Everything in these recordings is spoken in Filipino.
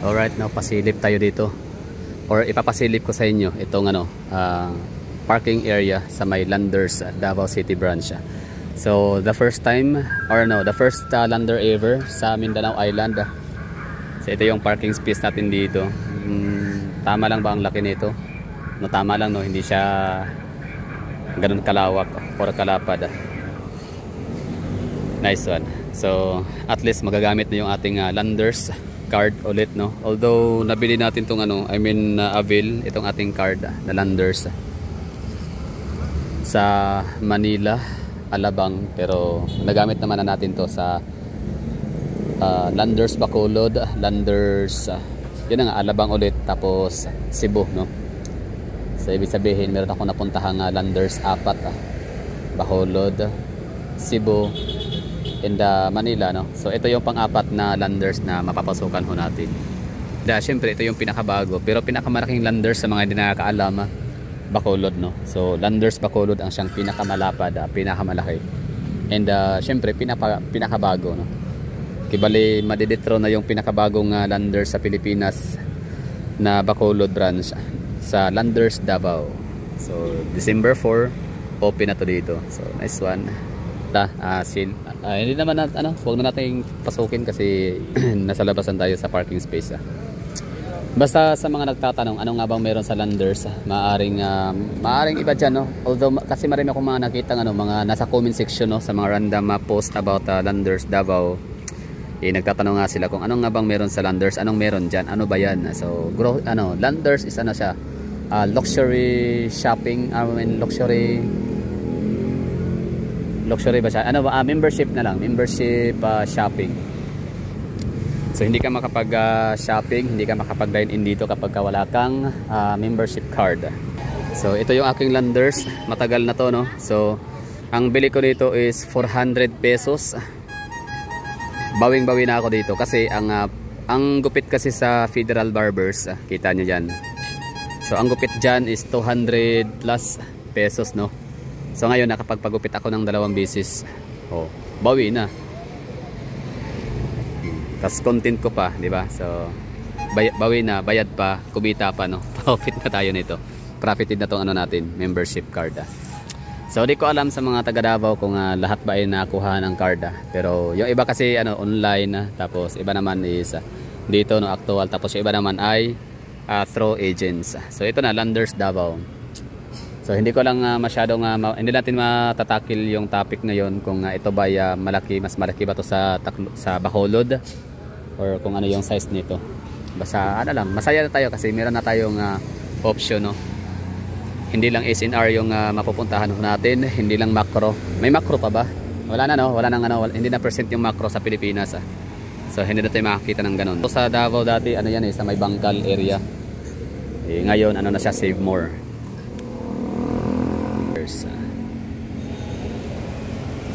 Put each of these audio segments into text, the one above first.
Alright, now pasilip tayo dito. Or ipapasilip ko sa inyo itong parking area sa may Landers Davao City branch. So the first time, or no, the first lander ever sa Mindanao Island. So ito yung parking space natin dito. Tama lang ba ang laki nito? No, tama lang, no, hindi siya ganun kalawak or kalapad. Nice one. So at least magagamit na yung ating Landers card ulit, no. Although nabili natin tong avail itong ating card na Landers sa Manila, Alabang, pero nagamit naman na natin to sa Landers Bacolod, Landers yun nga, Alabang ulit, tapos Cebu, no. So ibig sabihin meron ako napuntahang Landers 4, Bacolod, Cebu, and Manila, no. So ito yung pang-apat na Landers na mapapasukan ho natin. Syempre ito yung pinakabago, pero pinakamalaking Landers sa mga hindi nakakaalam, Bacolod, no. So Landers Bacolod ang siyang pinakamalapad, pinakamalaki. And syempre pinakabago, no. Kibali madidetro na yung pinakabagong Landers sa Pilipinas na Bacolod branch sa Landers Davao. So December 4 open na to dito. So nice one. Hindi naman huwag na nating pasukin kasi nasa labasan tayo sa parking space. Basta sa mga nagtatanong ano nga bang meron sa Landers, maaring iba dyan, no? Although kasi marami akong mga nakita mga nasa comment section, no, sa mga random post about Landers Davao. Nagtatanong nga sila kung ano nga bang meron sa Landers, anong meron dyan, ano ba yan. So Landers is siya, luxury shopping, luxury ba siya? Membership na lang, membership shopping. So hindi ka makapag-shopping, hindi ka makapag-dine-in dito kapag wala kang membership card. So ito yung aking Landers, matagal na to, no. So ang bili ko dito is 400 pesos. Bawing-bawi na ako dito kasi ang gupit kasi sa Federal Barbers, kita nyo dyan. So ang gupit dyan is 200 plus pesos, no. So ngayon nakapagpagupit ako ng 2 beses. Bawi na. Tas content ko pa, di ba? So bawi na, bayad pa, kumita pa, no. Profit na tayo nito. Profited na tong natin, membership card. So di ko alam sa mga taga Davao kung lahat ba ay nakuha ng card. Pero yung iba kasi online, tapos iba naman is dito, no, actual, tapos yung iba naman ay through agents. So ito na, Landers Davao. So hindi ko lang masyadong hindi natin matatakil yung topic ngayon kung ito ba ay mas malaki ba to sa Bacolod or kung ano yung size nito. Basta lang, masaya na tayo kasi meron na tayong option, no. Hindi lang SNR yung mapupuntahan natin, hindi lang macro. May macro pa ba? Wala na, no? Hindi na present yung macro sa Pilipinas. So hindi na tayo makakita ng ganun. So, sa Davao dati yan sa may Bangkal area. Ngayon na siya, Save More.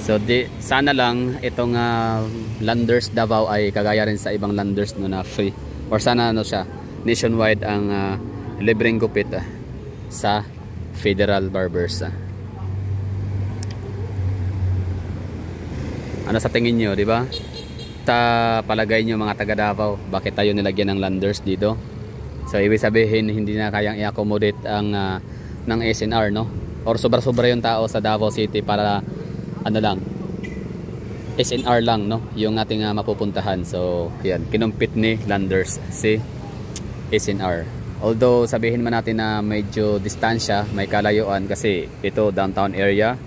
So sana lang itong Landers Davao ay kagaya rin sa ibang Landers, no, na free. Or sana siya nationwide ang libreng gupit sa Federal Barbers. Ano sa tingin nyo, di ba? Palagay nyo mga taga Davao, bakit tayo nilagyan ng Landers dito? So ibig sabihin hindi na kayang i-accommodate ang ng SNR, no? Or sobra-sobra yung tao sa Davao City para SNR lang, no, yung ating mapupuntahan. So yan, kinumpit ni Landers si SNR. Although sabihin man natin na medyo distansya, may kalayuan kasi ito downtown area.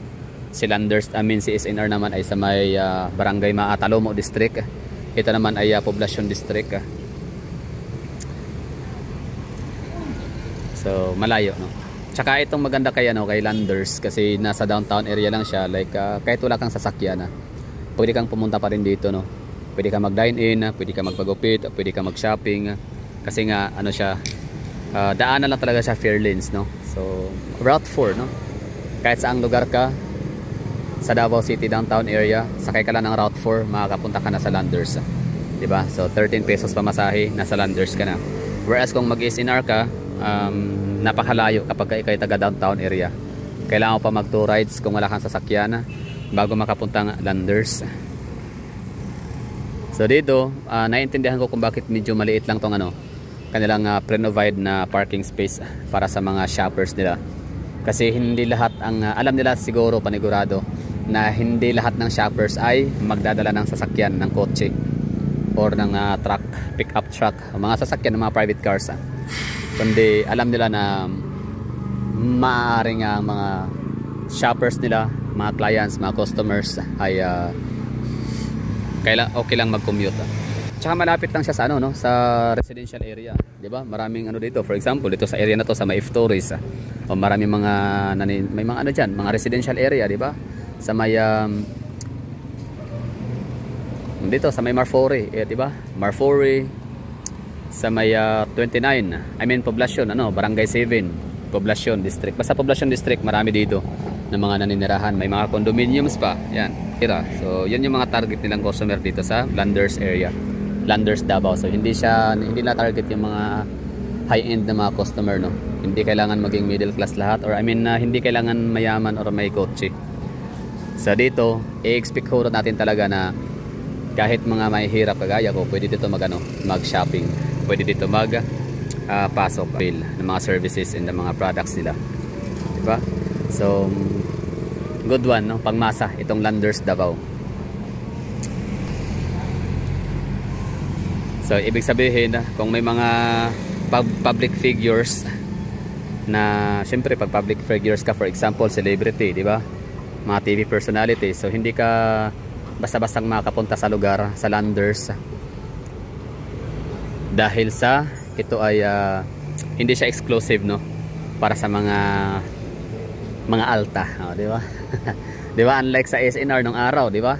Si Landers, si SNR naman ay sa may Barangay Talomo District. Ito naman ay Poblacion District. So malayo, no. Tsaka itong maganda kay Landers kasi nasa downtown area lang siya, like kahit wala kang sasakyan, pwede kang pumunta pa rin dito, no. Pwede kang mag-dine-in, pwede kang magpagupit, pwede kang mag-shopping kasi nga siya, daanan lang talaga siya, fair lanes, no. So Route 4, no. Kahit saang lugar ka sa Davao City downtown area, sakay ka lang ng Route 4, makakapunta ka na sa Landers, diba? So 13 pesos pamasahe, nasa Landers ka na. Whereas kung mag-SNR ka, napakalayo kapag ikay taga downtown area. Kailangan mo pa mag 2 rides kung wala kang sasakyan bago makapunta ng Landers. So So dito, naiintindihan ko kung bakit medyo maliit lang tong ano, kanilang pre-provide na parking space para sa mga shoppers nila. Kasi hindi lahat ang alam nila siguro panigurado na hindi lahat ng shoppers ay magdadala ng sasakyan, ng kotse or ng truck, pick-up truck, mga sasakyan ng mga private cars. Kundi alam nila na maaaring mga shoppers nila, mga clients, mga customers ay okay lang mag-commute. Tsaka malapit lang siya sa ano, no, sa residential area, 'di ba? Maraming ano dito, for example, dito sa area na to sa May Torres, o maraming mga may mga ano diyan, mga residential area, 'di ba? Sa may dito sa may Marfori, 'di ba? Marfori sa may 29, I mean Poblacion, ano, Barangay 7, Poblacion District. Basta Poblacion District, marami dito ng mga naninirahan, may mga condominiums pa. Yan, tira. So, yan yung mga target nilang customer dito sa Landers area. Landers Davao. So hindi na target yung mga high-end na mga customer, no. Hindi kailangan maging middle class lahat, or I mean hindi kailangan mayaman or may kotse. So dito, i-expect ho natin talaga na kahit mga mahihirap kagaya ko, pwede dito mag-shopping. Pwede dito pasok bill ng mga services and ng mga products nila. Diba? So good one, no? Pangmasa itong Landers Davao. So ibig sabihin, kung may mga public figures na, syempre pag public figures ka, for example celebrity, di ba, mga TV personality, so hindi ka basta-bastang makapunta sa lugar, sa Landers, dahil sa ito ay hindi siya exclusive, no, para sa mga alta, di ba? Di ba, unlike sa SNR nung araw, di ba?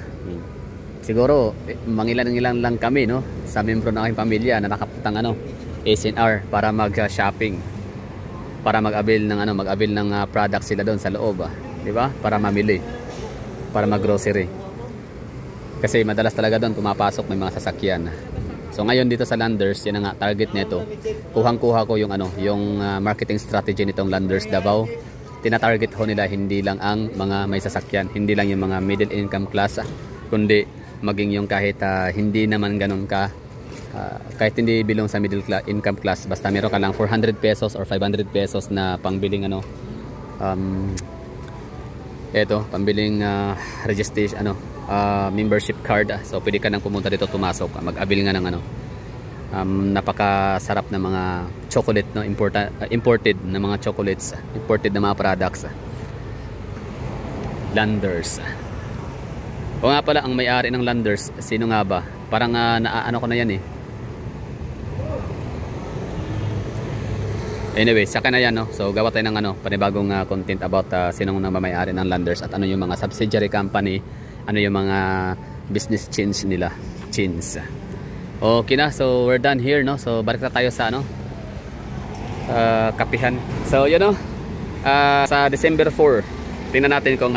Siguro mangilan-ilan lang kami, no, sa membro ng aking pamilya na nakapuntang SNR para mag-shopping, para mag-avail ng products sila doon sa loob, di ba? Para mamili, para mag-grocery. Kasi madalas talaga doon pumapasok may mga sasakyan. So ngayon dito sa Landers, yan ang target nito. Kuhang-kuha ko yung marketing strategy nitong Landers Davao. Tina-target ho nila hindi lang ang mga may sasakyan, hindi lang yung mga middle income class, kundi maging yung kahit hindi naman ganun ka, kahit hindi bilong sa middle income class, basta meron ka lang 400 pesos or 500 pesos na pangbiling pambiling registration, membership card. So pwede ka nang pumunta dito, tumasok, mag-avail nga ng napakasarap na mga chocolate, no, imported na mga chocolates, imported na mga products. Landers. O nga pala, ang may-ari ng Landers, sino nga ba? Parang naano ko na yan eh. Anyway, saka na yan, no? So gawa tayo ng panibagong content about sinong may-ari ng Landers at ano yung mga subsidiary company, ano yung mga business chains nila. Okay na, so we're done here, no? So balik na tayo sa kapihan. So yun, no, sa December 4, tingnan natin kung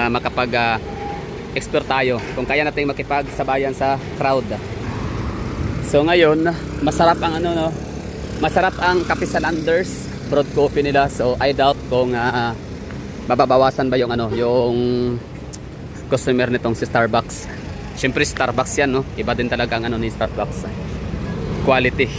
expert tayo, kung kaya natin makipagsabayan sa crowd. So ngayon, masarap ang masarap ang kape sa Landers, brewed coffee nila. So I doubt kung mababawasan ba yung customer nitong si Starbucks. Syempre Starbucks yan, no? Iba din talaga ang ni Starbucks. Quality.